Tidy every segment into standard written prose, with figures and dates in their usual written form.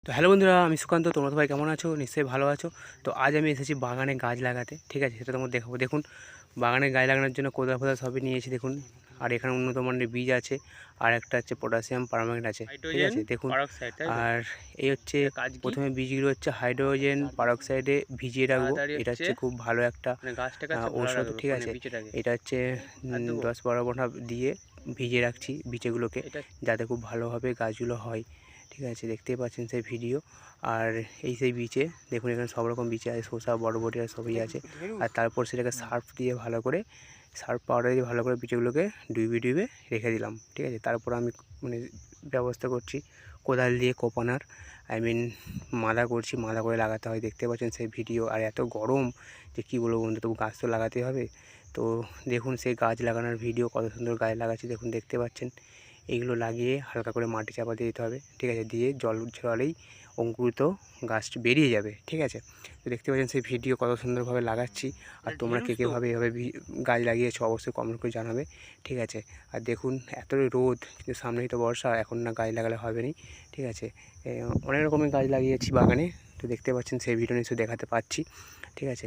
তো হ্যালো বন্ধুরা, আমি সুকান্ত। তোমরা সবাই কেমন আছো? নিশ্চয়ই ভালো আছো। তো আজ আমি এসেছি বাগানে গাছ লাগাতে, ঠিক আছে? সেটা তোমার দেখাবো। দেখুন, বাগানে গাছ লাগানোর জন্য কোদাল ফোদাল সবই নিয়েছি দেখুন। আর এখানে উন্নত মানের বীজ আছে, আর একটা হচ্ছে পটাশিয়াম পারম্যাঙ্গনেট আছে, ঠিক আছে? দেখুন। আর এই হচ্ছে প্রথমে বীজগুলো হচ্ছে হাইড্রোজেন পারক্সাইডে ভিজিয়ে রাখবো। এটা হচ্ছে খুব ভালো একটা ঔষধ, ঠিক আছে? এটা হচ্ছে 10-12 ঘন্টা দিয়ে ভিজিয়ে রাখছি বীজগুলোকে, যাতে খুব ভালোভাবে গাছগুলো হয়, ঠিক আছে? দেখতেই পাচ্ছেন সেই ভিডিও। আর এই সেই বীজে দেখুন, এখানে সব রকম বীজ আছে, শসা বরবটি আর সবই আছে। আর তারপর সেটাকে সার্ফ দিয়ে ভালো করে, সার্ফ পাউডার দিয়ে ভালো করে বীজগুলোকে ডুবিয়ে রেখে দিলাম, ঠিক আছে? তারপর আমি মানে ব্যবস্থা করছি কোদাল দিয়ে কোপানোর, মাদা করছি, মাদা করে লাগাতে হয়। দেখতে পাচ্ছেন সেই ভিডিও। আর এত গরম যে কী বলবো বন্ধু, তবু গাছ তো লাগাতেই হবে। তো দেখুন সেই গাছ লাগানোর ভিডিও, কত সুন্দর গাছ লাগাচ্ছি দেখুন, দেখতে পাচ্ছেন। এইগুলো লাগিয়ে হালকা করে মাটি চাপা দিয়ে দিতে হবে, ঠিক আছে? দিয়ে জল ছড়ালেই অঙ্কুরিত গাছটি বেরিয়ে যাবে, ঠিক আছে? তো দেখতে পাচ্ছেন সেই ভিডিও কত সুন্দরভাবে লাগাচ্ছি। আর তোমরা কে কীভাবে এভাবে গাছ লাগিয়েছো অবশ্যই কমেন্ট করে জানাবে, ঠিক আছে? আর দেখুন এতই রোদ, কিন্তু সামনেই তো বর্ষা, এখন না গাছ লাগালে হবে না, ঠিক আছে? অনেক রকমের গাছ লাগিয়েছি বাগানে। তো দেখতে পাচ্ছেন সেই ভিডিও নিশ্চয়ই দেখাতে পাচ্ছি, ঠিক আছে?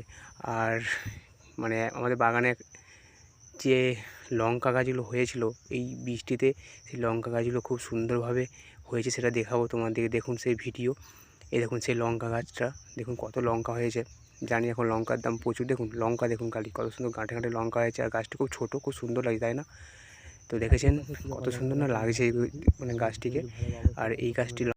আর আমাদের বাগানে যে লঙ্কা গাছগুলো হয়েছিল এই বৃষ্টিতে, সেই লঙ্কা গাছগুলো খুব সুন্দরভাবে হয়েছে, সেটা দেখাবো তোমাদেরকে। দেখুন সেই ভিডিও। এই দেখুন সেই লঙ্কা গাছটা, দেখুন কত লঙ্কা হয়েছে। জানি এখন লঙ্কার দাম প্রচুর। দেখুন লঙ্কা, দেখুন খালি কত সুন্দর গাঁটে গাঁটে লঙ্কা হয়েছে। আর গাছটি খুব ছোটো, খুব সুন্দর লাগে, তাই না? তো দেখেছেন কত সুন্দর না লাগছে গাছটিকে। আর এই গাছটি